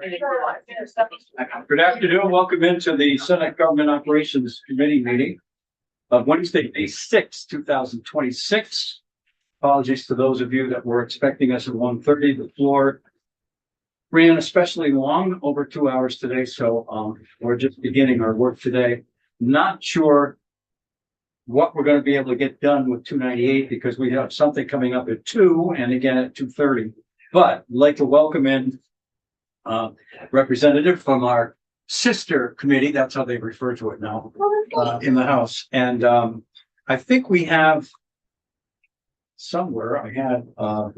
Good afternoon. Welcome into the Senate Government Operations Committee meeting of Wednesday, May 6, 2026. Apologies to those of you that were expecting us at 1:30. The floor ran especially long, over 2 hours today, so we're just beginning our work today. Not sure what we're going to be able to get done with 298 because we have something coming up at 2 and again at 2:30. But I'd like to welcome in representative from our sister committee, that's how they refer to it now, in the House. And I think we have somewhere, I had a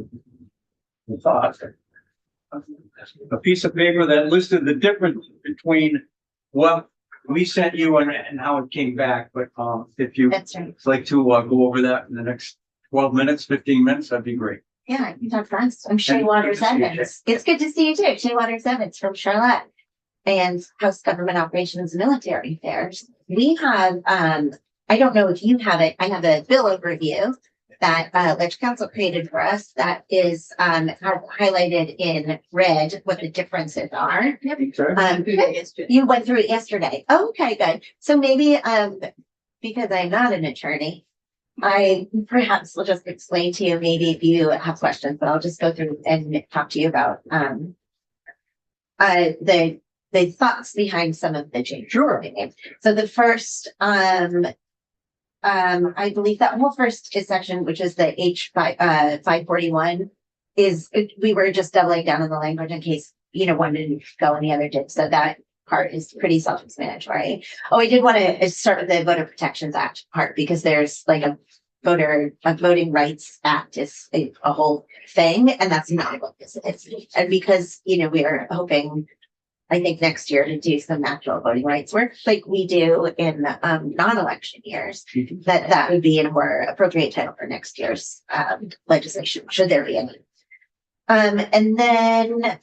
piece of paper that listed the difference between what we sent you and how it came back. But if you like to go over that in the next 12 minutes, 15 minutes, that'd be great. Yeah, you talk fast. I'm Shay Waters Evans. It's good to see you too. Shay Waters Evans from Charlotte and House Government Operations and Military Affairs. We have, I don't know if you have it, I have a bill overview that Ledge Council created for us that is highlighted in red what the differences are. You went through it yesterday. Oh, okay, good. So maybe because I'm not an attorney, I perhaps will just explain to you maybe if you have questions, but I'll just go through and talk to you about the thoughts behind some of the changes. Sure. So the first, I believe that whole first section, which is the H541, is we were just doubling down on the language in case one didn't go and the other did. So that part is pretty self-explanatory. Oh, I did want to start with the Voter Protections Act part because there's like a Voting Rights Act is a whole thing, and that's not what this is. And because we are hoping, I think next year to do some actual voting rights work like we do in non-election years, that would be a more appropriate title for next year's legislation, should there be any. And then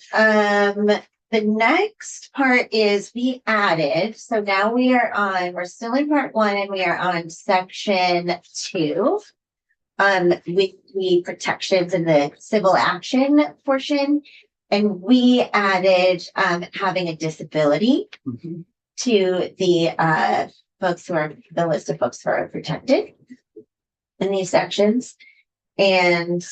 the next part is we added, so now we're still in part 1 and we are on section 2. With the protections in the civil action portion. And we added having a disability to the folks who are the list of folks who are protected in these sections. And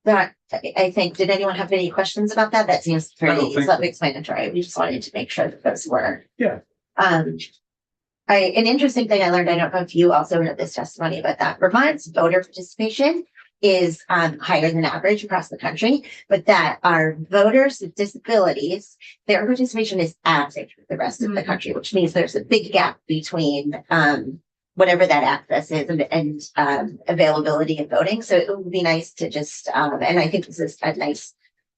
that I think, did anyone have any questions about that? That seems pretty self-explanatory. We just wanted to make sure that those were. Yeah. An interesting thing I learned, I don't know if you also heard this testimony, but that Vermont's voter participation is higher than average across the country, but that our voters with disabilities, their participation is average with the rest of the country, which means there's a big gap between whatever that access is and availability of voting. So it would be nice to just, and I think this is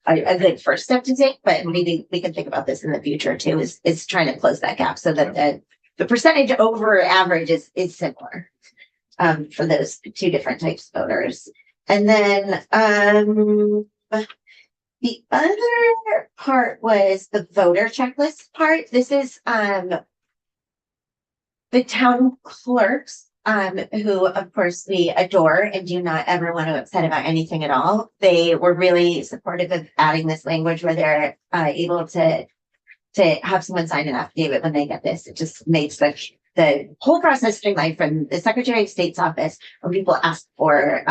a good first step to take, but maybe we can think about this in the future too, is trying to close that gap so that the percentage over average is similar for those two different types of voters. And then the other part was the voter checklist part. This is the town clerks, who of course we adore and do not ever want to upset about anything at all. They were really supportive of adding this language where they're able to have someone sign an affidavit when they get this. It just makes the whole process streamlined from the Secretary of State's office when people ask for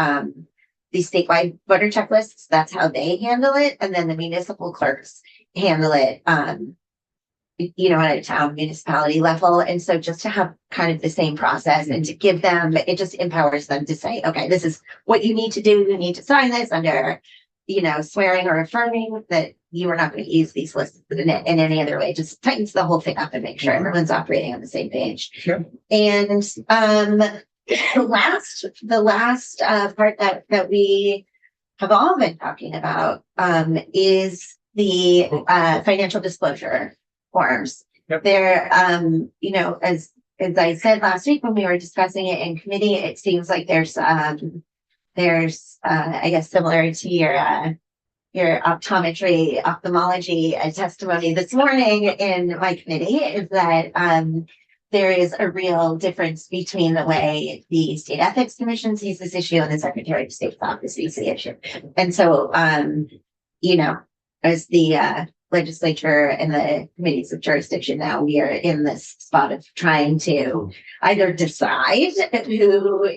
these statewide voter checklists. That's how they handle it. And then the municipal clerks handle it, at a town municipality level. And so just to have kind of the same process and to give them, it just empowers them to say, okay, this is what you need to do. You need to sign this under, swearing or affirming that you are not going to use these lists in any other way. Just tightens the whole thing up and make sure everyone's operating on the same page. Sure. And the last part that we have all been talking about is the financial disclosure forms. Yep. They're, as I said last week when we were discussing it in committee, it seems like there's I guess similar to your ophthalmology testimony this morning in my committee, is that there is a real difference between the way the State Ethics Commission sees this issue and the Secretary of State's office sees the issue. And so, as the legislature and the committees of jurisdiction now, we are in this spot of trying to either decide who,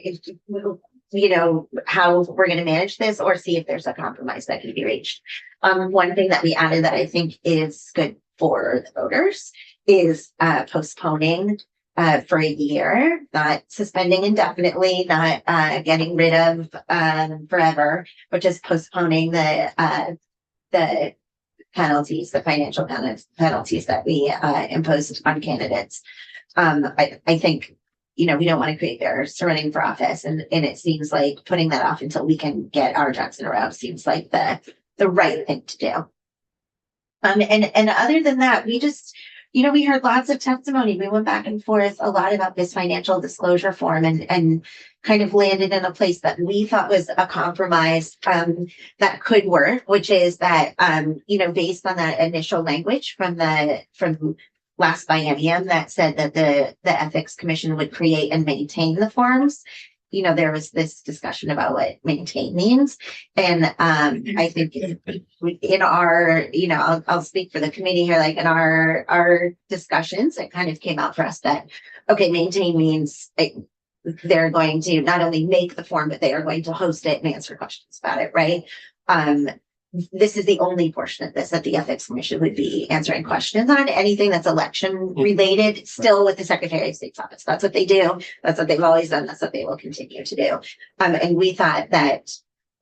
you know, how we're going to manage this, or see if there's a compromise that can be reached. One thing that we added that I think is good for the voters is postponing for a year, not suspending indefinitely, not getting rid of forever, but just postponing the penalties, the financial penalties that we imposed on candidates. I think, you know, we don't want to create barriers to running for office, and it seems like putting that off until we can get our ducks in a row seems like the right thing to do. And other than that, we just, you know, we heard lots of testimony. We went back and forth a lot about this financial disclosure form, and kind of landed in a place that we thought was a compromise that could work, which is that, you know, based on that initial language from last biennium that said that the Ethics Commission would create and maintain the forms. You know, there was this discussion about what maintain means. And I think in our, you know, I'll speak for the committee here, like in our discussions, it kind of came out for us that, okay, maintain means they're going to not only make the form, but they are going to host it and answer questions about it, right? This is the only portion of this that the Ethics Commission would be answering questions on. Anything that's election related, still with the Secretary of State's office. That's what they do. That's what they've always done. That's what they will continue to do. And we thought that,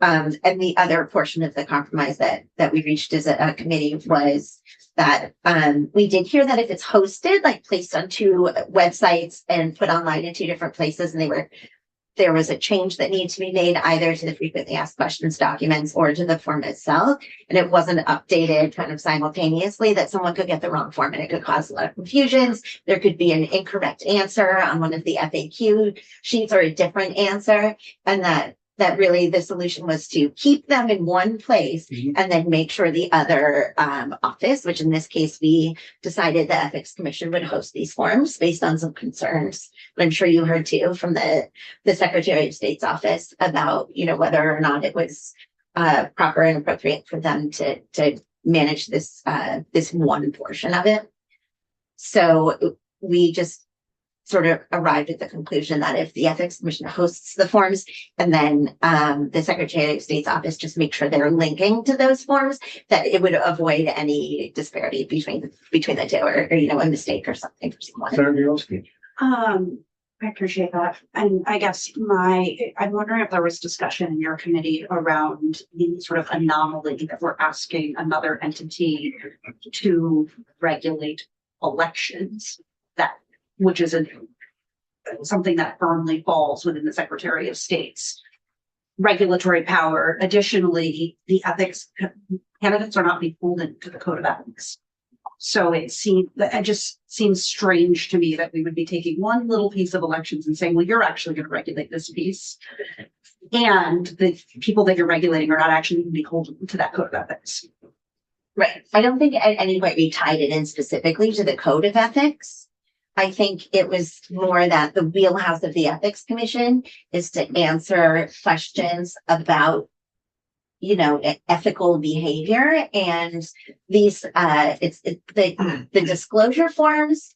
and the other portion of the compromise that we reached as a committee was that we did hear that if it's hosted, like placed on two websites and put online in two different places, and there was a change that needed to be made either to the frequently asked questions documents or to the form itself, and it wasn't updated kind of simultaneously, that someone could get the wrong form and it could cause a lot of confusions. There could be an incorrect answer on one of the FAQ sheets or a different answer, and that really the solution was to keep them in one place and then make sure the other office, which in this case we decided the Ethics Commission would host these forms based on some concerns. But I'm sure you heard too from the Secretary of State's office about, you know, whether or not it was proper and appropriate for them to manage this this one portion of it. So we just sort of arrived at the conclusion that if the Ethics Commission hosts the forms and then the Secretary of State's office just make sure they're linking to those forms, that it would avoid any disparity between the two, or you know, a mistake or something for someone. Senator Bielski. I appreciate that. And I guess I'm wondering if there was discussion in your committee around the sort of anomaly that we're asking another entity to regulate elections, which is something that firmly falls within the Secretary of State's regulatory power. Additionally, the ethics candidates are not beholden to the Code of Ethics. So it just seems strange to me that we would be taking one little piece of elections and saying, well, you're actually going to regulate this piece. And the people that you're regulating are not actually beholden to that Code of Ethics. Right. I don't think at any point we tied it in specifically to the Code of Ethics. I think it was more that the wheelhouse of the Ethics Commission is to answer questions about, you know, ethical behavior, and these the disclosure forms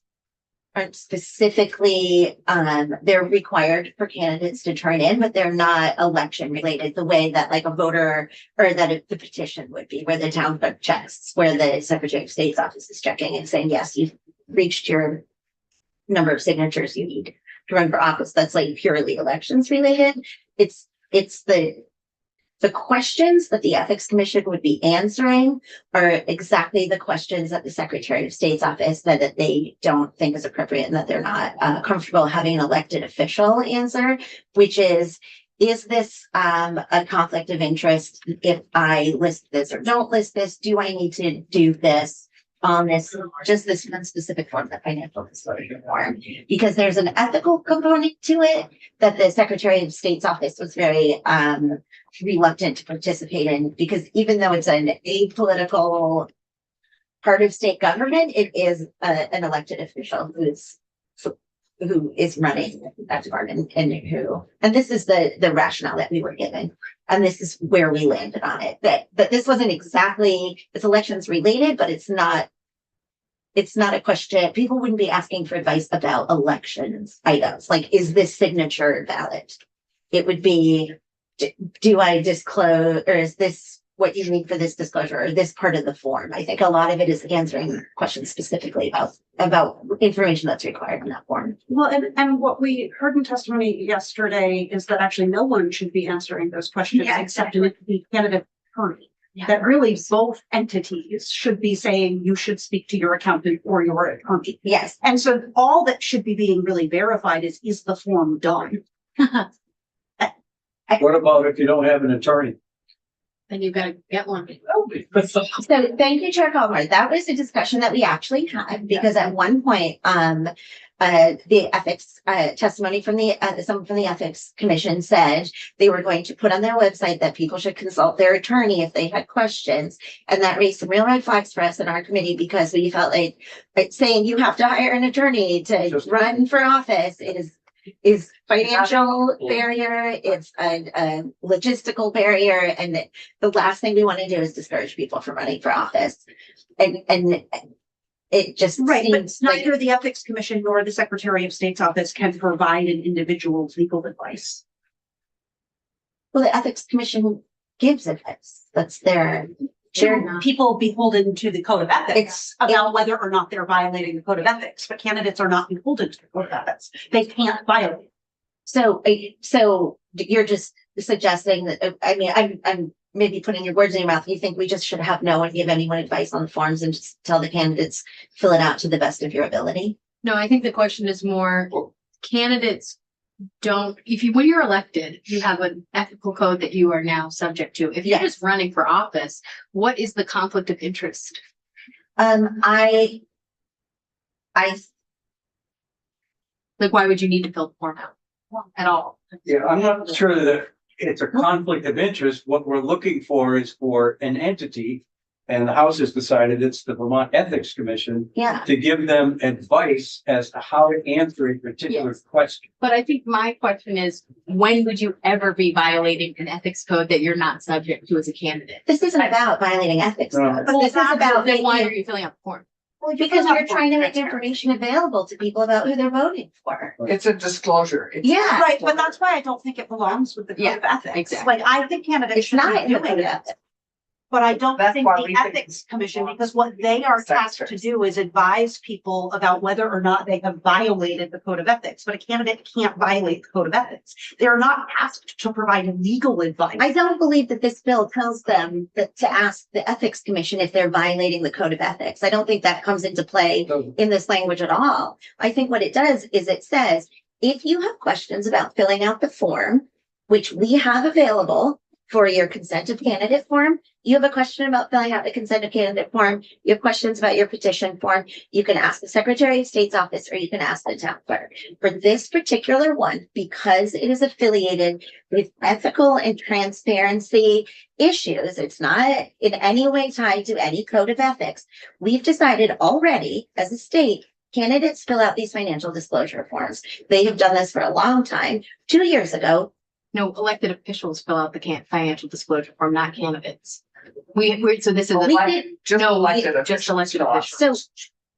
aren't specifically they're required for candidates to turn in, but they're not election related the way that like a voter or that the petition would be, where the town clerk checks, where the Secretary of State's office is checking and saying, yes, you've reached your number of signatures you need to run for office. That's like purely elections related. It's the questions that the Ethics Commission would be answering are exactly the questions that the Secretary of State's office that they don't think is appropriate and that they're not comfortable having an elected official answer, which is this a conflict of interest if I list this or don't list this? Do I need to do this on this, just this one specific form, the financial disclosure form, because there's an ethical component to it that the Secretary of State's office was very reluctant to participate in, because even though it's an apolitical part of state government, it is an elected official who is running that department, and this is the rationale that we were given And this is where we landed on it, that this wasn't exactly, it's elections related, but it's not a question. People wouldn't be asking for advice about elections items. Like, is this signature valid? It would be, do I disclose, or is this what you need for this disclosure, or this part of the form? I think a lot of it is answering questions specifically about information that's required in that form. Well, and what we heard in testimony yesterday is that actually no one should be answering those questions Yeah, except the candidate attorney. Yeah. That really both entities should be saying you should speak to your accountant or your attorney. Yes. And so all that should be being really verified is the form done? What about if you don't have an attorney? Then you gotta get one. So thank you, Chair Colmar. That was a discussion that we actually had, because at one point, the ethics testimony from someone from the ethics commission said they were going to put on their website that people should consult their attorney if they had questions. And that raised some real red flags for us in our committee, because we felt like saying you have to hire an attorney to run for office is financial barrier, it's a logistical barrier, and the last thing we want to do is discourage people from running for office. And it just Right, but seems like, neither the ethics commission nor the Secretary of State's office can provide an individual's legal advice. well, the ethics commission gives advice. That's their To people beholden to the code of ethics It's- about whether or not they're violating the code of ethics, but candidates are not beholden to the code of ethics. They can't violate. so you're just suggesting that, I mean, I'm maybe putting your words in your mouth. You think we just should have no one give anyone advice on the forms and just tell the candidates, fill it out to the best of your ability? No, I think the question is more, candidates don't, when you're elected, you have an ethical code that you are now subject to. If you're Yes. just running for office, what is the conflict of interest? I Like, why would you need to fill the form out at all? Yeah, I'm not sure that it's a conflict of interest. What we're looking for is for an entity, and the House has decided it's the Vermont Ethics Commission, yeah. to give them advice as to how to answer a particular Yes. question. But I think my question is, when would you ever be violating an ethics code that you're not subject to as a candidate? This isn't about violating ethics. No. But this is about Then why making, are you filling out the form? because you're trying to make information available to people about who they're voting for. It's a disclosure. Yeah. Right, but that's why I don't think it belongs with the code of ethics. exactly. Like, I think candidates It's should not be in the doing code of it. ethics. But I don't That's think why the we think ethics commission, because what they are tasked to sectors. do is advise people about whether or not they have violated the code of ethics, but a candidate can't violate the code of ethics. They're not asked to provide legal advice. I don't believe that this bill tells them that to ask the ethics commission if they're violating the code of ethics. I don't think that comes into play So in this language at all. I think what it does is it says, if you have questions about filling out the form, which we have available for your consent of candidate form, you have a question about filling out the consent of candidate form, you have questions about your petition form, you can ask the Secretary of State's office, or you can ask the town clerk. For this particular one, because it is affiliated with ethical and transparency issues, it's not in any way tied to any code of ethics. We've decided already as a state, candidates fill out these financial disclosure forms. They have done this for a long time. 2 years ago, No, elected officials fill out the financial disclosure form, not candidates. So this is. we did, Just No, elected just officials. elected fill out. officials.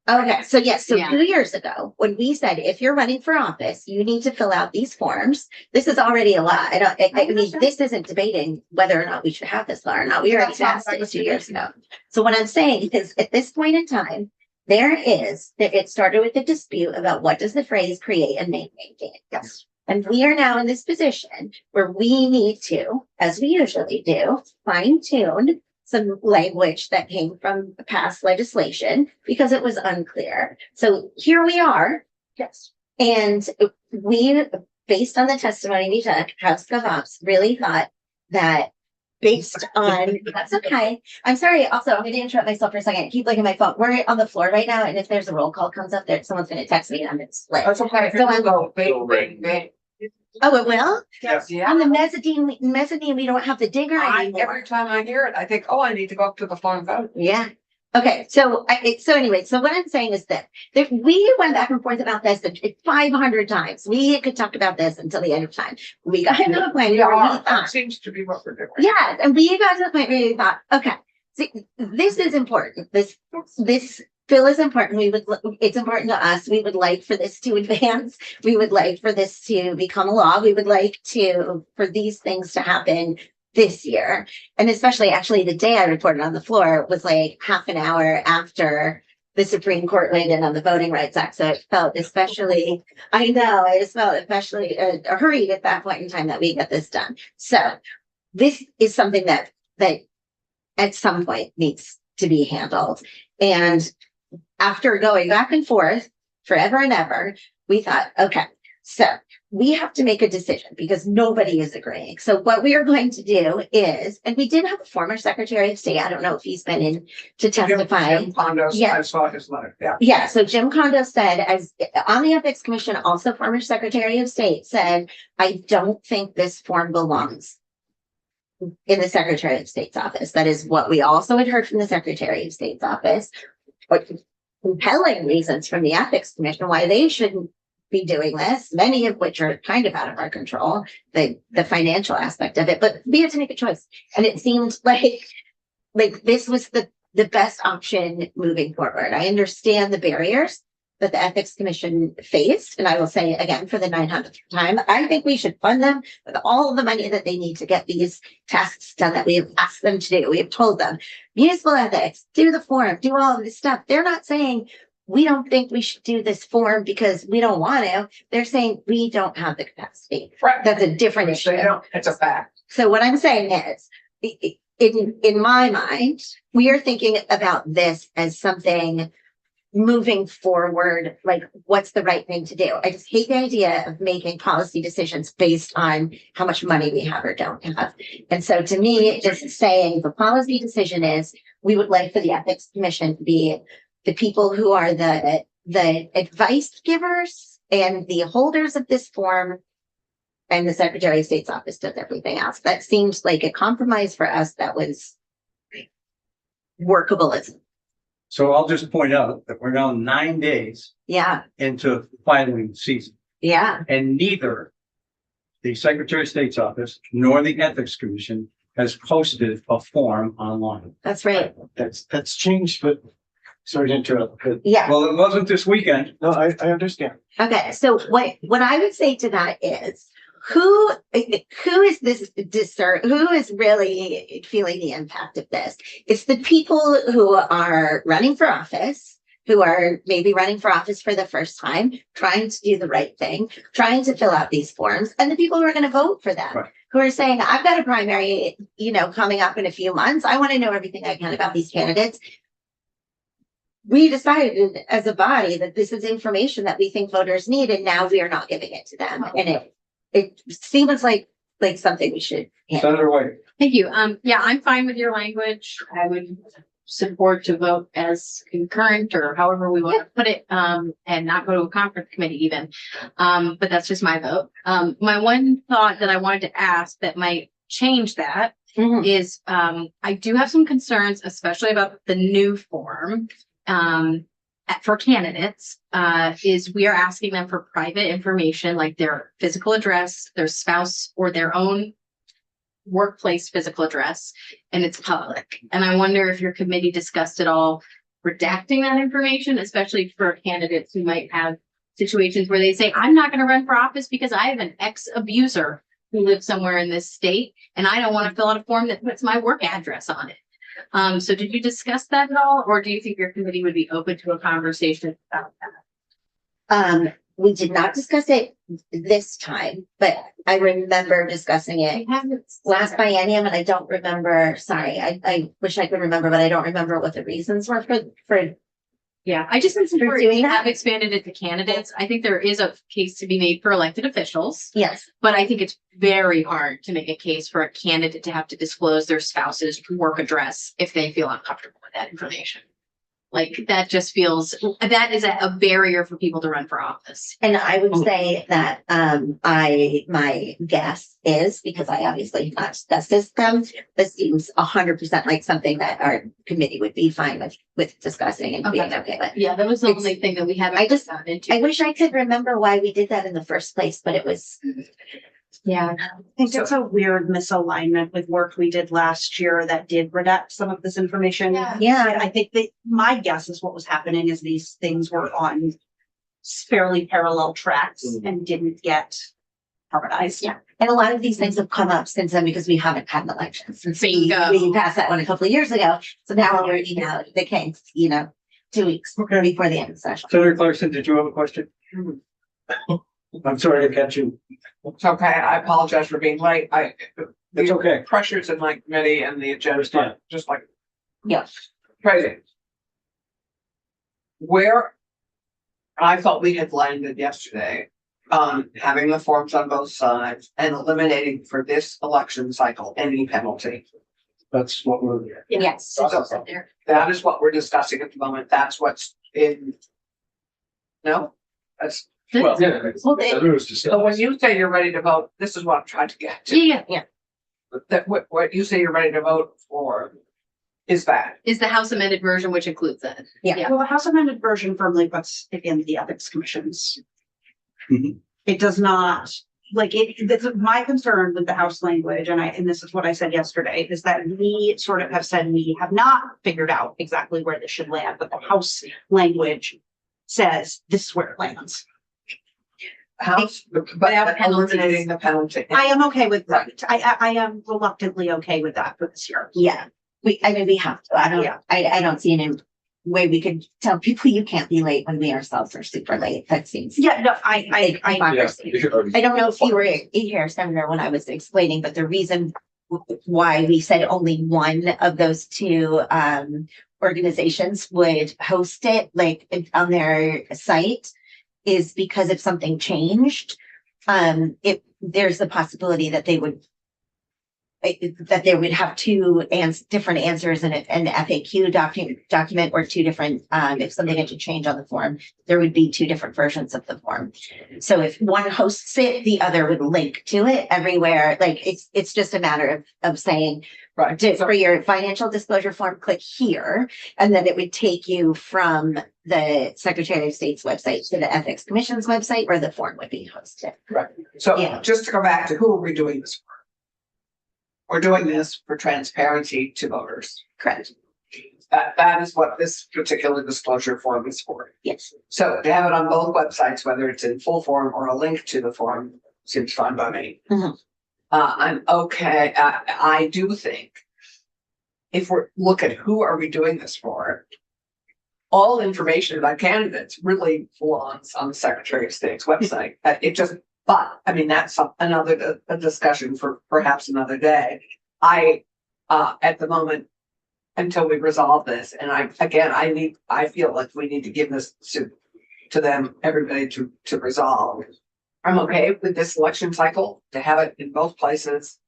so, okay, so yes, so Yeah. 2 years ago, when we said, if you're running for office, you need to fill out these forms. This is already a law. I mean, this isn't debating whether or not we should have this law or not. We already That's not passed what I it was 2 years ago. So what I'm saying is, at this point in time, it started with a dispute about what does the phrase create and maintain. Yes. And we are now in this position where we need to, as we usually do, fine tune some language that came from past legislation because it was unclear. So here we are. Yes. And we, based on the testimony we took, House GovOps really thought that based on, that's okay. I'm sorry. Also, I'm going to interrupt myself for a second. Keep looking at my phone. We're on the floor right now. And if there's a roll call comes up there, someone's going to text me and I'm going to split. That's okay. So I'm- Go, bing, bing, bing. Oh, it will? Yes, On yeah. the mezzanine, we don't have the digger Every anymore. time I hear it, I think, oh, I need to go up to the phone and vote. Yeah. Okay, so so anyway, so what I'm saying is that we went back and forth about this 500 times. We could talk about this until the end of time. We got to the point where we That thought, seems to be what we're doing. yeah, and we got to the point where we thought, okay, see, this is important. This bill is important. It's important to us. We would like for this to advance. We would like for this to become a law. We would like for these things to happen this year. And especially actually the day I reported on the floor was like half an hour after the Supreme Court weighed in on the Voting Rights Act. So it felt especially, I know, I just felt especially hurried at that point in time that we get this done. So this is something that at some point needs to be handled. And after going back and forth forever and ever, we thought, okay, so we have to make a decision because nobody is agreeing. So what we are going to do is, and we did have a former Secretary of State, I don't know if he's been in to testify. Jim Condos, Yeah. I saw his letter, yeah. Yeah, so Jim Kondo said, as on the Ethics Commission, also former Secretary of State said, I don't think this form belongs in the Secretary of State's office. That is what we also had heard from the Secretary of State's office. But compelling reasons from the Ethics Commission why they shouldn't be doing this, many of which are kind of out of our control, the financial aspect of it, but we had to make a choice. And it seemed like this was the best option moving forward. I understand the barriers that the Ethics Commission faced, and I will say again for the 900th time, I think we should fund them with all of the money that they need to get these tasks done that we have asked them to do. We have told them, municipal ethics, do the forum, do all of this stuff. They're not saying, we don't think we should do this forum because we don't want to. They're saying we don't have the capacity. Right. That's a different Which issue. they don't, it's a fact. So what I'm saying is, in my mind, we are thinking about this as something moving forward, like what's the right thing to do. I just hate the idea of making policy decisions based on how much money we have or don't have. And so to me, just saying the policy decision is, we would like for the Ethics Commission to be the people who are the advice givers and the holders of this form, and the Secretary of State's office does everything else. That seems like a compromise for us that was workable. So I'll just point out that we're now 9 days Yeah, into filing season, yeah, and neither the Secretary of State's office nor the Ethics Commission has posted a form online. that's right. That's changed, but sorry to interrupt, but Yeah. Well, it wasn't this weekend. no, I understand. Okay. So what I would say to that is, who is this who is really feeling the impact of this? It's the people who are running for office, who are maybe running for office for the first time, trying to do the right thing, trying to fill out these forms, and the people who are going to vote for them, Right. who are saying, I've got a primary, coming up in a few months. I want to know everything I can about these candidates. We decided as a body that this is information that we think voters need, and now we are not giving it to them. And it seems like something we should handle. Senator White. Thank you. Yeah, I'm fine with your language. I would support to vote as concurrent or however we want to put it, and not go to a conference committee even. But that's just my vote. My one thought that I wanted to ask that might change that Mhm. is, I do have some concerns, especially about the new form. For candidates, is we are asking them for private information like their physical address, their spouse, or their own workplace physical address, and it's public. And I wonder if your committee discussed at all redacting that information, especially for candidates who might have situations where they say, I'm not going to run for office because I have an ex-abuser who lives somewhere in this state, and I don't want to fill out a form that puts my work address on it. So did you discuss that at all, or do you think your committee would be open to a conversation about that? We did not discuss it this time, but I remember discussing it last biennium, and I don't remember, sorry, I wish I could remember, but I don't remember what the reasons were for Yeah, I just think it's For important doing to that? have expanded it to candidates. I think there is a case to be made for elected officials, yes. but I think it's very hard to make a case for a candidate to have to disclose their spouse's work address if they feel uncomfortable with that information. Like that just feels, that is a barrier for people to run for office. And I would say that, my guess is, because I obviously have not discussed this seems 100% like something that our committee would be fine with discussing and being okay with. Yeah, that was the only thing that we haven't. I just- gotten into. I wish I could remember why we did that in the first place, but it was, Yeah. I think it's a weird misalignment with work we did last year that did redact some of this information. Yeah. yeah, I think that my guess is what was happening is these things were on fairly parallel tracks and didn't get harmonized. Yeah. And a lot of these things have come up since then because we haven't had an election since Bingo. we passed that one a couple of years ago. So now we're, the case, 2 weeks before the end of the session. Senator Clarkson, did you have a question? I'm sorry to catch you. It's okay. I apologize for being late. It's okay. Pressures in my committee and the agenda, Understand. just like Yeah. crazy. Where I thought we had landed yesterday on having the forms on both sides and eliminating for this election cycle any penalty. That's what we're. Yes. That is what we're discussing at the moment. That's what's in. No, that's, Well, Well, they- so when you say you're ready to vote, this is what I'm trying to get to. Yeah. That what you say you're ready to vote for is that. Is the House amended version, which includes that. Yeah. Well, the House amended version firmly puts it in the ethics commissions. Mhm. It does not, this is my concern with the House language, and this is what I said yesterday, is that we sort of have said we have not figured out exactly where this should land, but the House language says this is where it lands. House, but Without eliminating the penalty. I am okay with that. I am reluctantly okay with that for this year. Yeah, we have to. Yeah. I don't see any way we could tell people you can't be late when we ourselves are super late. That seems. Yeah, no, I I don't know if you were here, Senator, when I was explaining, but the reason why we said only one of those two organizations would host it, on their site, is because if something changed, there's the possibility that they would have two different answers in an FAQ document or two different, if something had to change on the form, there would be two different versions of the form. So if one hosts it, the other would link to it everywhere. It's just a matter of saying, Right. for your financial disclosure form, click here, and then it would take you from the Secretary of State's website to the Ethics Commission's website where the form would be hosted. So Yeah. just to go back to who are we doing this for? We're doing this for transparency to voters. Correct. That is what this particular disclosure form is for. Yes. So to have it on both websites, whether it's in full form or a link to the form, seems fine by me. Mhm. I'm okay. I do think if we're look at who are we doing this for, all information about candidates really belongs on the Secretary of State's website. But I mean, that's another discussion for perhaps another day. At the moment, until we resolve this, and I feel like we need to give this to them, everybody to resolve. I'm okay with this election cycle to have it in both places,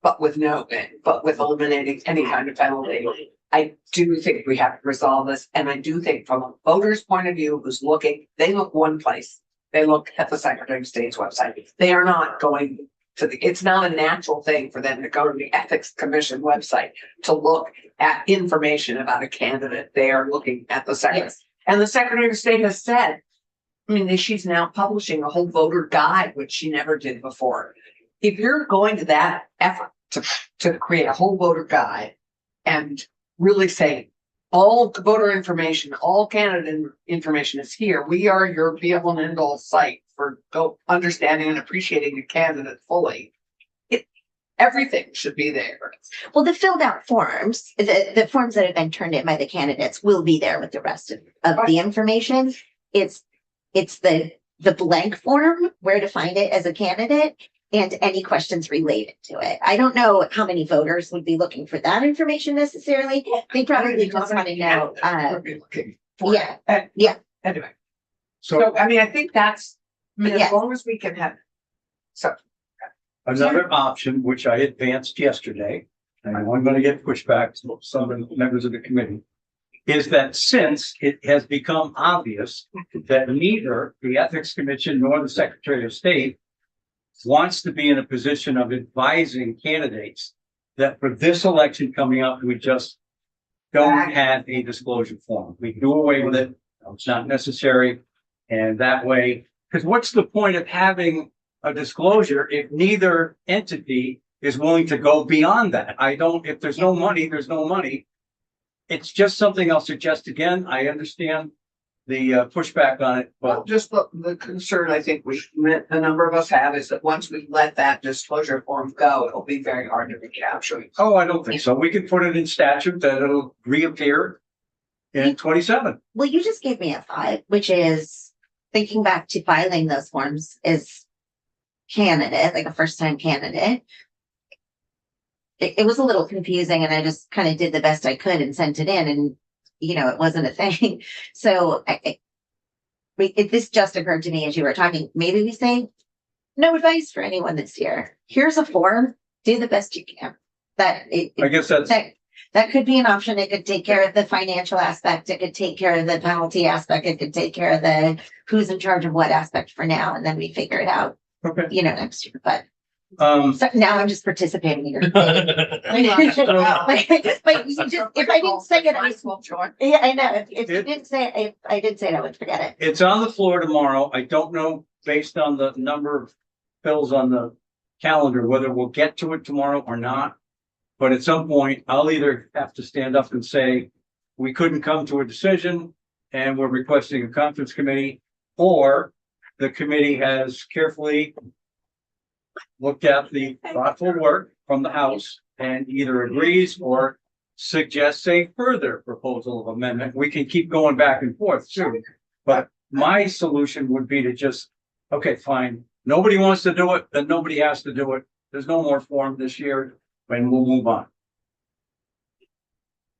but with eliminating any kind of penalty. I do think we have to resolve this, and I do think from a voter's point of view who's looking, they look one place. They look at the Secretary of State's website. They are not going to it's not a natural thing for them to go to the Ethics Commission website to look at information about a candidate. They are looking at the Secretary. Yes. And the Secretary of State has said, I mean, she's now publishing a whole voter guide, which she never did before. If you're going to that effort to create a whole voter guide and really say all voter information, all candidate information is here, we are your be all and end all site for understanding and appreciating the candidate fully. Everything should be there. Well, the filled out forms, the forms that have been turned in by the candidates will be there with the rest of the information. It's the blank form, where to find it as a candidate, and any questions related to it. I don't know how many voters would be looking for that information necessarily. They probably just want to know. Would be looking for Yeah. it. Yeah. Anyway, So so I mean, I think that's, as Yes. long as we can have. So another option, which I advanced yesterday, and I'm going to get pushback from some of the members of the committee, is that since it has become obvious that neither the Ethics Commission nor the Secretary of State wants to be in a position of advising candidates, that for this election coming up, we just don't have a disclosure form. We do away with it. It's not necessary. And that way, because what's the point of having a disclosure if neither entity is willing to go beyond that? If there's no money, there's no money. It's just something I'll suggest again. I understand the pushback on it, Well, but just the concern I think a number of us have is that once we let that disclosure form go, it'll be very hard to recapture. oh, I don't think so. We can put it in statute that it'll reappear in 27. Well, you just gave me a thought, which is thinking back to filing those forms as candidate, like a first time candidate. It was a little confusing and I just kind of did the best I could and sent it in and, it wasn't a thing. So this just occurred to me as you were talking. Maybe we say no advice for anyone this year. Here's a form. Do the best you can. I guess that's, That could be an option. It could take care of the financial aspect. It could take care of the penalty aspect. It could take care of the who's in charge of what aspect for now. And then we figure it out, okay. Next year. But So now I'm just participating in your. But you just, if I didn't say it, yeah, I know. If you didn't say it, if I did say it, I would forget it. It's on the floor tomorrow. I don't know, based on the number of bills on the calendar, whether we'll get to it tomorrow or not. But at some point, I'll either have to stand up and say, we couldn't come to a decision and we're requesting a conference committee, or the committee has carefully looked at the thoughtful work from the House and either agrees or suggests a further proposal of amendment. We can keep going back and forth too. But my solution would be to just, okay, fine. Nobody wants to do it, then nobody has to do it. There's no more form this year, and we'll move on.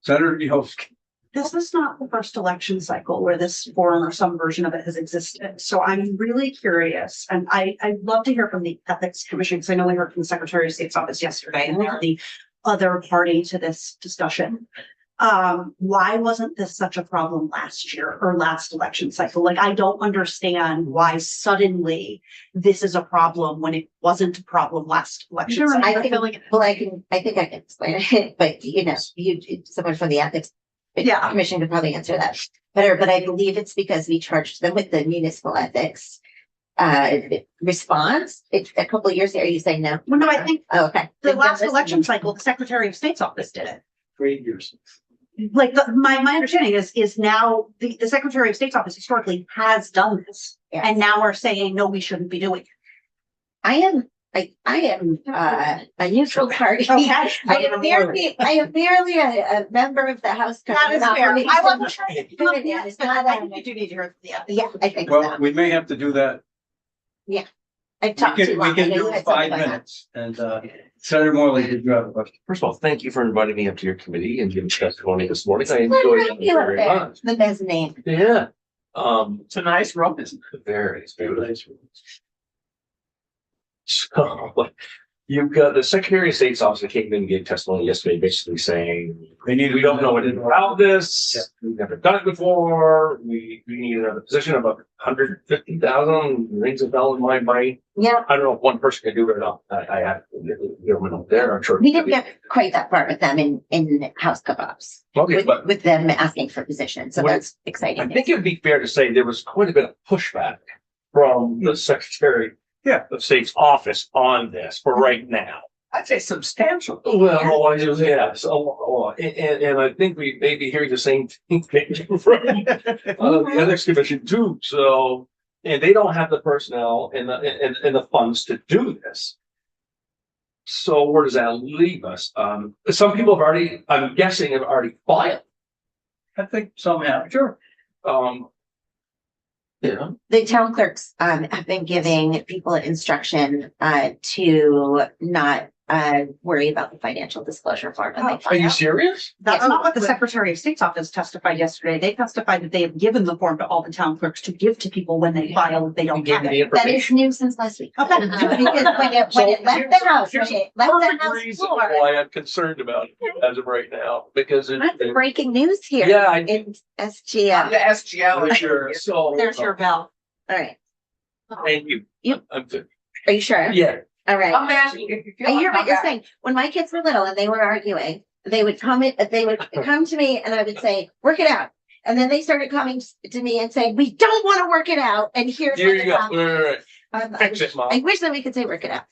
Senator Yost. This is not the first election cycle where this forum or some version of it has existed. So I'm really curious, and I'd love to hear from the Ethics Commission, because I know we heard from the Secretary of State's office yesterday, and they're the other party to this discussion. Why wasn't this such a problem last year or last election cycle? Like, I don't understand why suddenly this is a problem when it wasn't a problem last election cycle. I think I can explain it, but someone from the Ethics Commission could probably answer that better. But I believe it's because we charged them with the municipal ethics response. It's a couple of years ago. You say no? Well, no, I think okay. the last election cycle, the Secretary of State's office did it. 3 years. Like my understanding is now the Secretary of State's office historically has done this, Yes. and now we're saying no, we shouldn't be doing it. I am a neutral party. Okay. I am merely a member of the House. That is fair. I wasn't sure. It's not, I think you do need to hear from the ethics. yeah, I think Well, so. we may have to do that. I We talked too can long. I know do you had 5 something like that. minutes. And Senator Morley, did you have a question? First of all, thank you for inviting me up to your committee and giving testimony this morning. I What enjoyed about it you up very there? much. The mezzanine. Yeah. It's a nice room, isn't it? Very, it's very nice. So you've got the Secretary of State's office that came in and gave testimony yesterday, basically saying, we don't know anything about this. Yeah. We've never done it before. We need another position of 150,000 rings a bell in my mind. Yeah, I don't know if one person can do it or not. I have government up there. I'm sure. we didn't get quite that far with them in House co-ops. Okay, but With them asking for positions, so Well, that's exciting. I think it would be fair to say there was quite a bit of pushback from the Secretary of State's office on this for right now. I'd say substantial. Well, yeah, so, and I think we may be hearing the same thing from the Ethics Commission too, so, and they don't have the personnel and the funds to do this. So where does that leave us? Some people have already, I'm guessing, have already filed. I think some have, sure. Yeah. The town clerks have been giving people instruction to not worry about the financial disclosure form. And they Oh, Are find you out. serious? That's not what the Secretary of State's office testified yesterday. They testified that they have given the form to all the town clerks to give to people when they file, if they You don't gave have me the it. That is information. new since last week. Okay. Because when it left the house, when it left the Perfect house reason floor, why I'm concerned about it as of right now, because that's breaking news here. Yeah, I- In SGM. The SGL. Sure, so. There's your bell. All right. Thank you. You- I'm good. Are you sure? Yeah. All right. I'm asking if you feel. I hear like what you're I'm saying. When my kids were little and they were arguing, they would come to me and I would say, work it out. And then they started coming to me and saying, we don't want to work it out. And here's Here what you the go. problem is." Right. I Fix it, Mom. I wish that we could say work it out.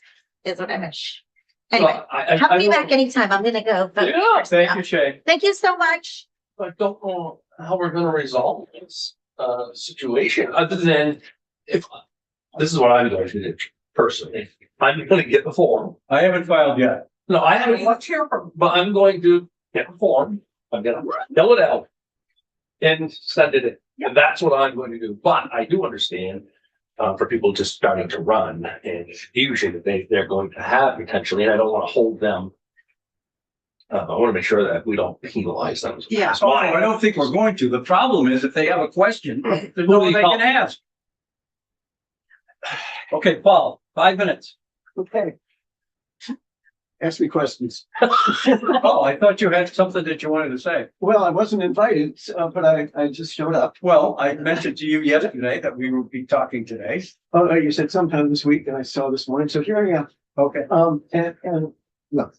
Is what I wish. So Anyway, have me back anytime. I'm gonna go. vote Yeah, first. Thank you, Shay. Thank you so much. I don't know how we're gonna resolve this situation, other than if, this is what I'm going to do personally. I'm gonna get the form. I haven't filed yet. No, I haven't left here, but I'm going to get the form. I'm gonna fill it out and send it in. And that's what I'm going to do. But I do understand for people just starting to run and usually they're going to have potentially, and I don't want to hold them. I want to make sure that we don't penalize them. Yeah. That's Oh, why I don't think we're going to. The problem is if they have a question, there's no one they can ask. Okay, Paul, 5 minutes. Okay. Ask me questions. Oh, I thought you had something that you wanted to say. Well, I wasn't invited, but I just showed up. Well, I mentioned to you yesterday that we would be talking today. Oh, you said sometime this week and I saw this morning, so here I am. Okay. And look.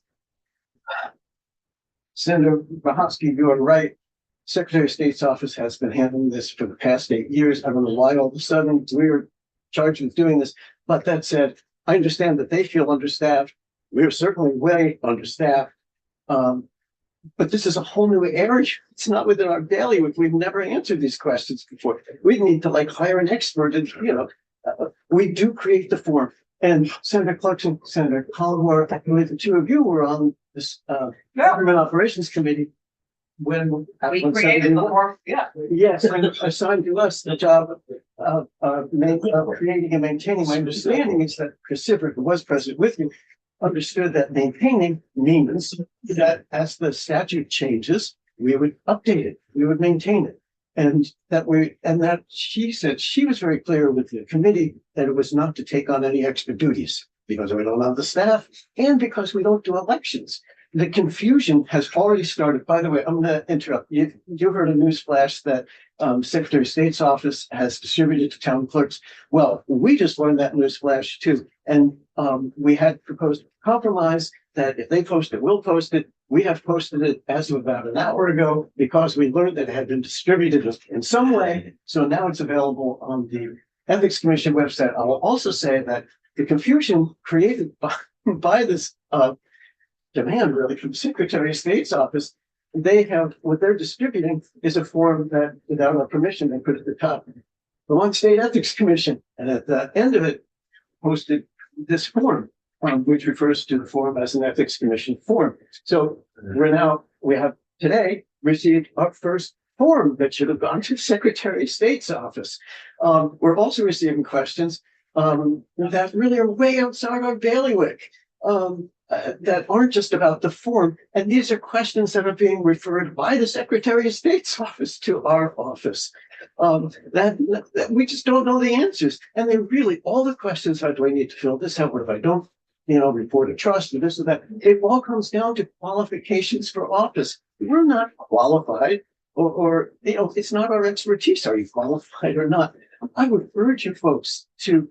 Senator Mahowski, you are right. Secretary of State's office has been handling this for the past 8 years. I don't know why all of a sudden we're charged with doing this. But that said, I understand that they feel understaffed. We're certainly way understaffed. But this is a whole new area. It's not within our bailiwick. We've never answered these questions before. We need to hire an expert and, we do create the form. And Senator Clarkson, Senator Collmore, the two of you were on this, Government Operations Committee when. We when created the somebody- form, yeah. Yes, and assigned to us the job of creating and maintaining. My understanding is that Chris Sivert, who was present with you, understood that maintaining means that as the statute changes, we would update it, we would maintain it. And that she said, she was very clear with the committee that it was not to take on any extra duties because we don't have the staff and because we don't do elections. The confusion has already started. By the way, I'm going to interrupt. You heard a news flash that Secretary of State's office has distributed to town clerks. Well, we just learned that news flash too. And we had proposed a compromise that if they post it, we'll post it. We have posted it as of about an hour ago because we learned that it had been distributed in some way. So now it's available on the Ethics Commission website. I will also say that the confusion created by this demand really from Secretary of State's office, they have, what they're distributing is a form that without our permission, they put at the top, the Vermont State Ethics Commission. And at the end of it, posted this form, which refers to the form as an Ethics Commission form. So we have today received our first form that should have gone to Secretary of State's office. We're also receiving questions that really are way outside our bailiwick. That aren't just about the form. And these are questions that are being referred by the Secretary of State's office to our office. That we just don't know the answers. And they really, all the questions are, do I need to fill this out? What if I don't, report a trust or this or that? It all comes down to qualifications for office. We're not qualified or it's not our expertise. Are you qualified or not? I would urge you folks to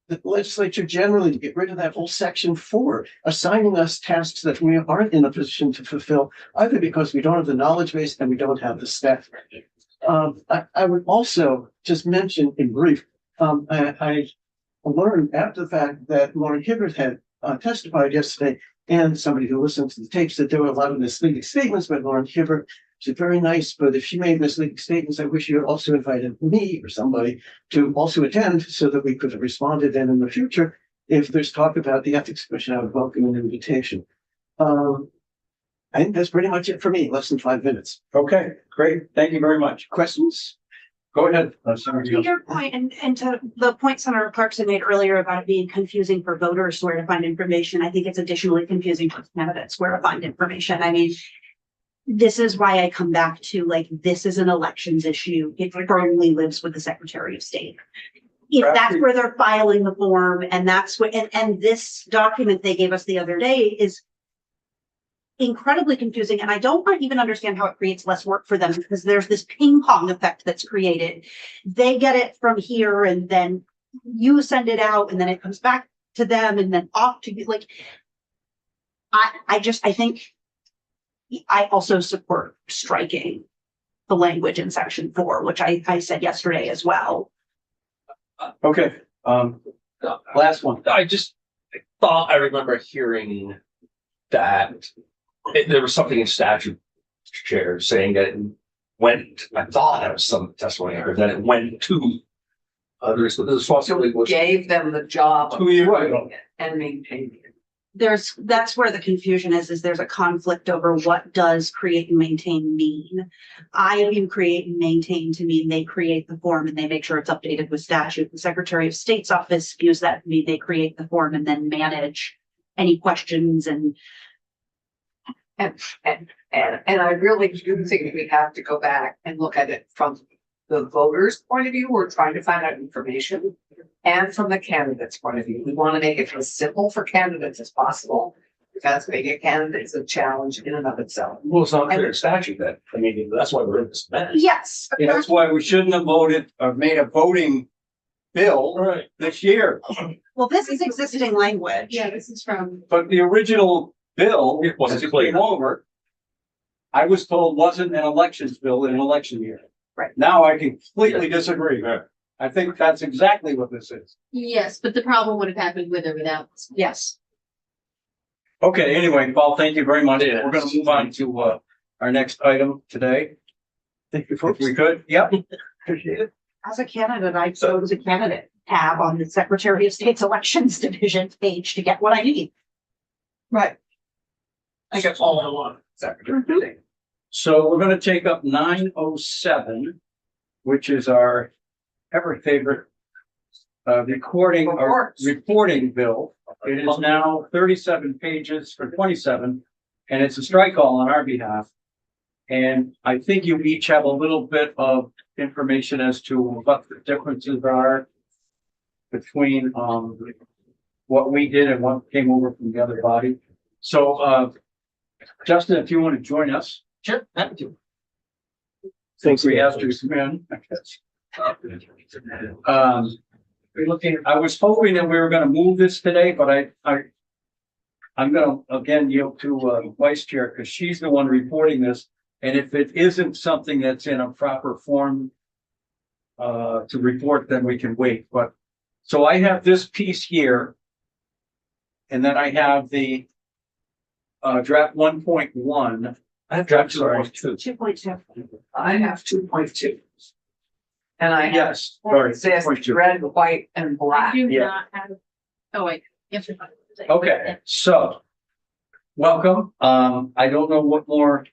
the legislature generally to get rid of that whole section 4, assigning us tasks that we aren't in a position to fulfill, either because we don't have the knowledge base and we don't have the staff. I would also just mention in brief, I learned after the fact that Lauren Hibbert had testified yesterday, and somebody who listened to the tapes, that there were a lot of misleading statements by Lauren Hibbert. She's very nice, but if she made misleading statements, I wish you had also invited me or somebody to also attend so that we could have responded then in the future. If there's talk about the Ethics Commission, I would welcome an invitation. I think that's pretty much it for me, less than 5 minutes. Okay, great. Thank you very much. Questions? Go ahead. Senator To Young. your point, and to the point Senator Clarkson made earlier about it being confusing for voters where to find information, I think it's additionally confusing for candidates where to find information. I mean, this is why I come back to like, this is an elections issue. It firmly lives with the Secretary of State. If that's where they're filing the form and that's what, and this document they gave us the other day is incredibly confusing. And I don't even understand how it creates less work for them because there's this ping pong effect that's created. They get it from here and then you send it out and then it comes back to them and then off to you. Like, I think I also support striking the language in section 4, which I said yesterday as well. Okay, last one. I just thought I remember hearing that there was something in statute chair saying that it went, I thought that was some testimony, or that it went to others, but the responsibility was. Gave them the job of To you, right. doing it and maintaining it. That's where the confusion is there's a conflict over what does create and maintain mean. I view create and maintain to mean they create the form and they make sure it's updated with statute. The Secretary of State's office views that to mean they create the form and then manage any questions and I really do think we have to go back and look at it from the voters' point of view. We're trying to find out information, and from the candidate's point of view. We want to make it as simple for candidates as possible. Because being a candidate is a challenge in and of itself. Well, it's not clear in statute that, I mean, that's why we're in this mess. yes. That's why we shouldn't have voted or made a voting bill Right. this year. Well, this is existing language. Yeah, this is from. But the original bill It wasn't as it clear. came over, I was told wasn't an elections bill in an election year. Right. Now I completely disagree. Yeah. I think that's exactly what this is. Yes, but the problem would have happened with or without. Yes. Okay, anyway, Paul, thank you very much. Yeah. We're gonna move on to our next item today. Thank you, If folks. we could, yep. Appreciate it. As a candidate, I chose a candidate tab on the Secretary of State's Elections Division page to get what I need. Right. I guess all I want. Secretary of State. So we're gonna take up 907, which is our ever favorite reporting bill. It is now 37 pages for 27, and it's a strike all on our behalf. And I think you each have a little bit of information as to what the differences are between what we did and what came over from the other body. So Justin, if you want to join us. Sure, happy to. Since we asked you to come in. I was hoping that we were gonna move this today, but I'm gonna again yield to Vice Chair, because she's the one reporting this. And if it isn't something that's in a proper form to report, then we can wait. But, so I have this piece here. And then I have the draft 1.1. I have draft Sorry. 2.2. 2.2. I have 2.2. And I have Yes, sorry, this 2.2. red, white, and I black. do Yeah. not have. Oh, wait. Yes. Okay, so welcome. I don't know what more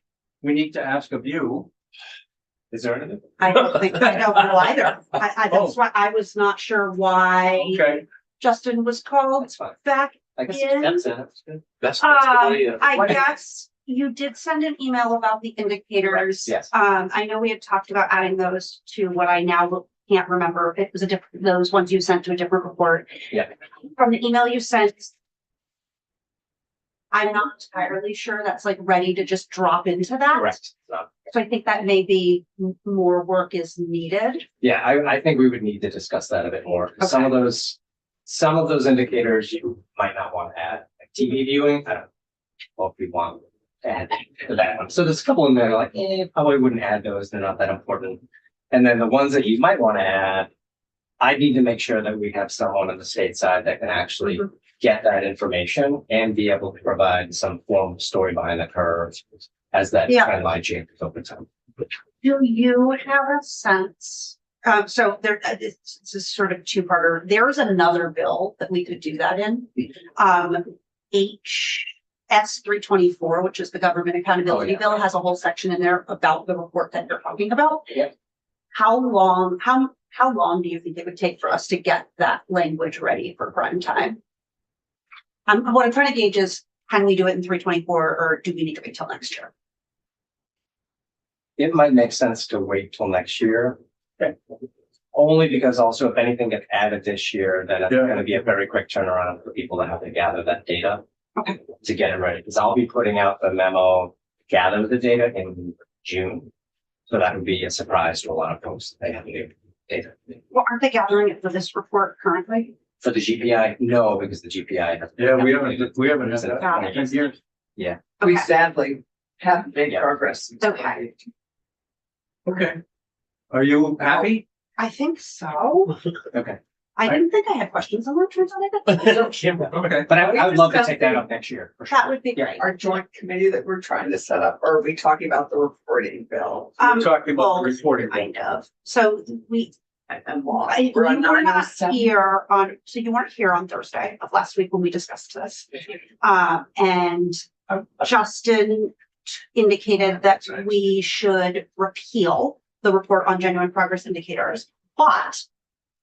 we need to ask of you. Is there anything? I don't think, I don't know either. That's why I was not sure why Okay, Justin was called That's fine. back. I guess Yeah. that's good. That's the I guess you did send an email about the indicators. Yes. I know we had talked about adding those to what I now can't remember. It was those ones you sent to a different report. Yeah. From the email you sent, I'm not entirely sure that's like ready to just drop into that. Correct. So I think that maybe more work is needed. Yeah, I think we would need to discuss that a bit more. Some of those indicators you might not want to add, like TV viewing. I don't know if we want to add to that one. So there's a couple in there like, probably wouldn't add those. They're not that important. And then the ones that you might want to add, I need to make sure that we have someone on the state side that can actually get that information and be able to provide some form of story behind the curve as that Yeah. trend line changes over time. Do you have a sense? So there, this is sort of two-parter. There's another bill that we could do that in. HS 324, which is the government accountability Oh, yeah. bill, has a whole section in there about the report that you're talking about. Yeah. how long do you think it would take for us to get that language ready for prime time? What I'm trying to gauge is, can we do it in 324 or do we need to wait till next year? It might make sense to wait till next year. Only because also if anything gets added this year, then it's Yeah. gonna be a very quick turnaround for people that have to gather that data. Okay. To get it ready, because I'll be putting out the memo, gather the data in June. So that would be a surprise to a lot of folks that they have new data. Well, aren't they gathering it for this report currently? For the GPI, no, because the GPI has. Yeah, we haven't had that Got in it. 10 years. We Okay. sadly haven't made progress. Okay. Okay. Are you happy? I think so. Okay, I didn't think I had questions on that, turns out I did. Okay. but I would love to take that up next year. for sure. That would be Yeah. great. Our joint committee that we're trying to set up, or are we talking about the reporting bill? We're talking about well, the reporting. kind of. So I'm lost. you We're on were not 907. here so you weren't here on Thursday of last week when we discussed this. And Justin indicated that we should repeal the report on genuine progress indicators, but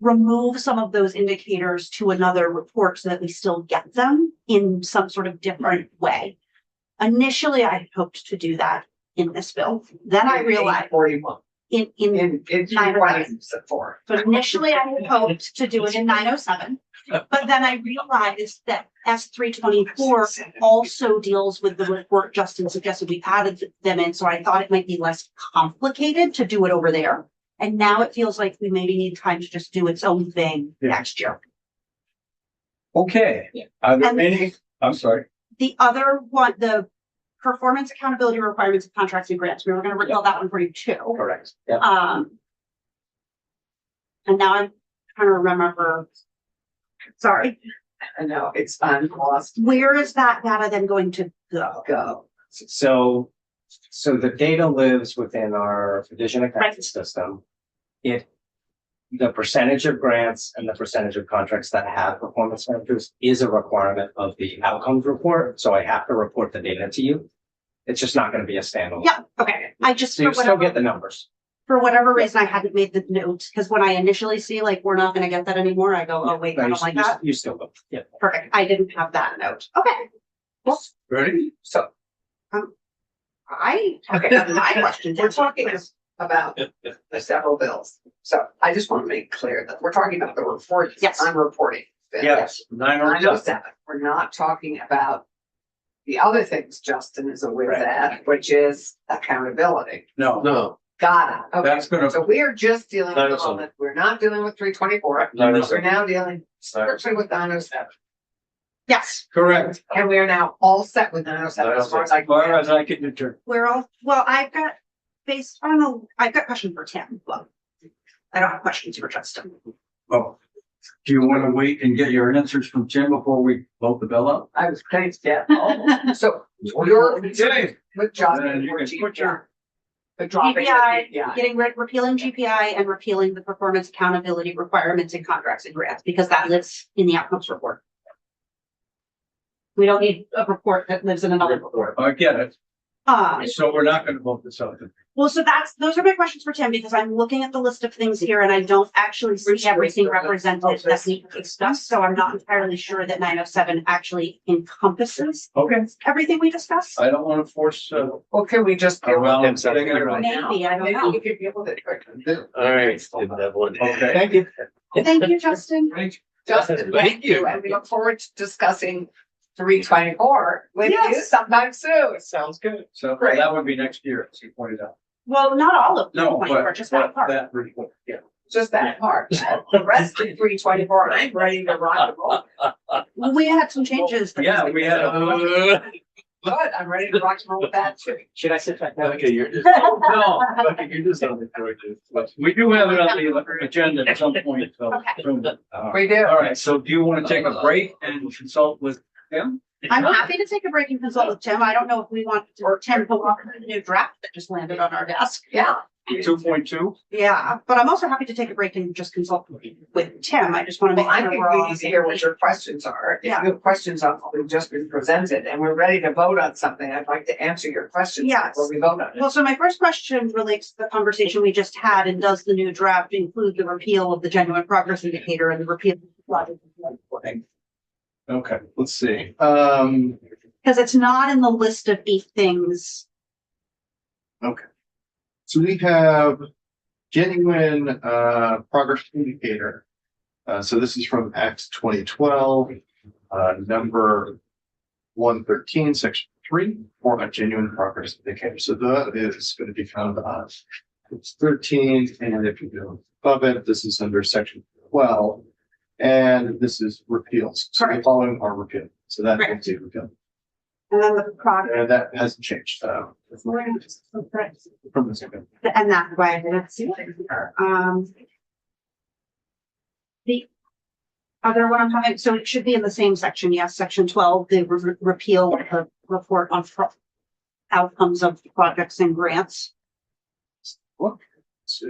remove some of those indicators to another report so that we still get them in some sort of different way. Initially, I hoped to do that in this bill. Then I realized 41. in In 904. so initially I had hoped to do it in 907, but then I realized that S 324 also deals with the report Justin suggested we added them in, so I thought it might be less complicated to do it over there. And now it feels like we maybe need time to just do its own thing Yeah. next year. Okay. Are there And- any, I'm sorry. The other one, the performance accountability requirements of contracts and grants, we were gonna repeal that one for you too. Correct. Yeah. And now I'm trying to remember. Sorry, I know, it's lost. where is that data then going to go? Go. So the data lives within our division accounting system. The percentage of grants and the percentage of contracts that have performance measures is a requirement of the outcomes report. So I have to report the data to you. It's just not gonna be a standalone. Yeah, okay, I just, So you still get the numbers. for whatever reason, I hadn't made the note, because when I initially see like, we're not gonna get that anymore, I go, oh wait, I No, don't like that. You still go, yeah. Perfect, I didn't have that note. Okay, Ready? So my question. we're talking about the several bills. So I just want to make clear that we're talking about the report. Yes. I'm reporting. Yes, 907. 907. We're not talking about the other things Justin is aware Right. that, which is accountability. No, No, Got it. Okay. that's gonna, So we are just dealing with 907. all that. We're not dealing with 324. 907. We're now dealing strictly with 907. Yes, correct. And we are now all set with 907 as far as I As far can. as I can determine. we're all, well, I've got questions for Tim, well, I don't have questions for Justin. Oh, do you want to wait and get your answers from Tim before we vote the bill up? I was going to get all. So you're Okay. with Justin. Then you can put your- The dropping. GPI, Yeah. getting repealing GPI and repealing the performance accountability requirements in contracts and grants, because that lives in the outcomes report. We don't need a report that lives in another report. I get it. Um, So we're not gonna vote this out. well, so those are my questions for Tim, because I'm looking at the list of things here and I don't actually see everything represented that we discussed, so I'm not entirely sure that 907 actually encompasses Okay, everything we discussed. I don't want to force, Well, can we just? Oh, well, Maybe they're gonna- Maybe, I don't know. we could deal with it quickly. all right. Evelyn. Okay. Thank you. Thank you, Justin. Justin, thank you. And we look forward to discussing 324 with you Yes. sometime soon. Sounds good. So Great. that would be next year, as you pointed out. Well, not all of No, them, but just that part. that report, yeah. Just that part. The rest of 324, I'm ready to rock and roll. We had some changes. Yeah, we had a. Good, I'm ready to rock and roll with that too. Should I sit back? Okay, you're just. No, Okay, you're just on the corrective. we do have it on the agenda at some point, so. Okay. We do. All right, so do you want to take a break and consult with him? I'm happy to take a break and consult with Tim. I don't know if we want to, or Tim to walk through the new draft that just landed on our desk. Yeah, 2.2. Yeah, but I'm also happy to take a break and just consult with Tim. I just want to Well, make I sure think we're we all. need to hear what your questions are. If you Yeah. have questions on what we've just been presented and we're ready to vote on something, I'd like to answer your questions Yes. before we vote on it. Well, so my first question relates to the conversation we just had, and does the new draft include the repeal of the genuine progress indicator and the repeal of the project reporting? Okay, let's see. Because it's not in the list of 8 things. So we have genuine progress indicator. So this is from Act 2012, number 113, section 3, for a genuine progress indicator. So that is going to be found on it's 13, and if you go above it, this is under section 12, and this is repeals. So the Correct. following are repealed. So that will Correct. be repealed. And then the progress, And that hasn't changed. From the second. and that's why I didn't see it here. The other one I'm having, so it should be in the same section, yes, section 12, the repeal of the report on outcomes of projects and grants. Let's see.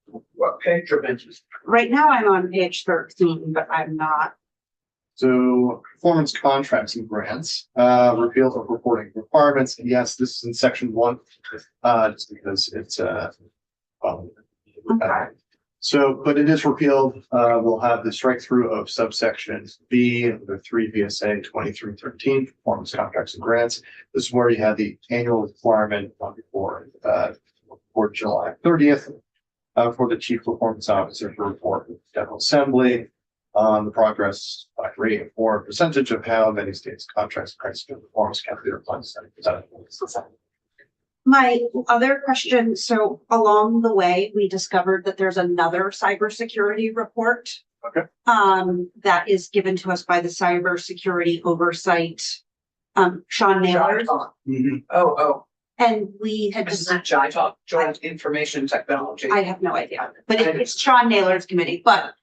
What page are you? Right now I'm on page 13, but I'm not. So performance contracts and grants, repeal of reporting requirements. And yes, this is in section 1, just because it's well, Okay. so, but it is repealed. We'll have the strike through of subsection B, the 3 VSA 2313, performance contracts and grants. This is where you have the annual requirement for July 30th for the chief performance officer to report with the General Assembly on the progress by rate or percentage of how many states contracts price to performance calculator plans. My other question, so along the way, we discovered that there's another cybersecurity report. Okay. That is given to us by the cybersecurity oversight, Sean Naylor. Oh, And we had this is just, JITOC, Joint Information Technology. I have no idea, but it's Sean Naylor's committee, but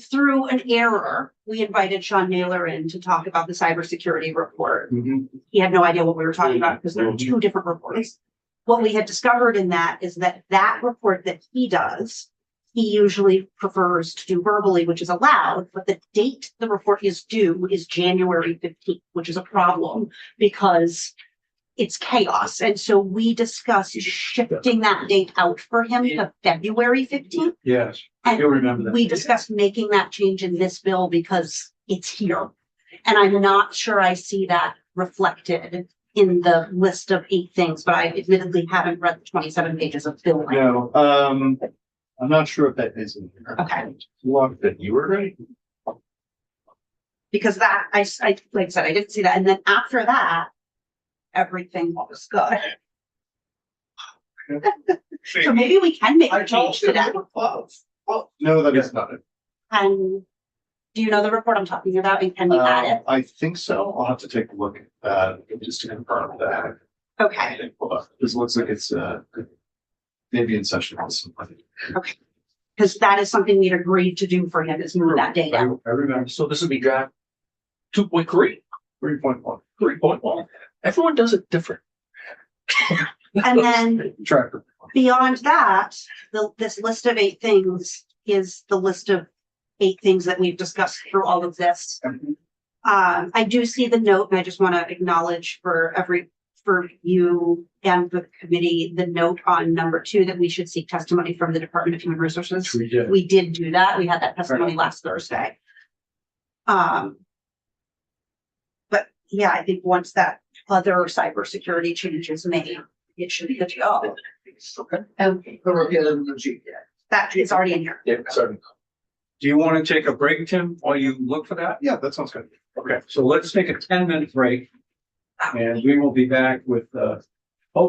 through an error, we invited Sean Naylor in to talk about the cybersecurity report. He had no idea what we were talking about because there were 2 different reports. What we had discovered in that is that that report that he does, he usually prefers to do verbally, which is allowed, but the date the report is due is January 15th, which is a problem because it's chaos. And so we discussed shifting that date out for him to February 15th. Yes, I do remember that. We discussed making that change in this bill because it's here. And I'm not sure I see that reflected in the list of 8 things, but I admittedly haven't read the 27 pages of bill. No, I'm not sure if that is in here. Okay. Long that you were right. Because that, I, like I said, I didn't see that. And then after that, everything was good. So maybe we can make a change to that. No, that is not it. And do you know the report I'm talking about? And can we add it? I think so. I'll have to take a look at that just to confirm that. Okay. Hold on. This looks like it's maybe in session. Because that is something we'd agreed to do for him is move that date out. I remember. So this would be draft 2.3, 3.1. 3.1. Everyone does it different. And then Tracker. beyond that, this list of 8 things is the list of 8 things that we've discussed through all of this. I do see the note, and I just want to acknowledge for you and the committee, the note on number 2, that we should seek testimony from the Department of Human Resources. We did. We did do that. We had that testimony last Thursday. But yeah, I think once that other cybersecurity change is made, it should be good to go. Okay. The repeal of the G. That is already in here. Yeah, sorry. Do you want to take a break, Tim, while you look for that? Yeah, that sounds good. Okay, so let's take a 10-minute break. And we will be back with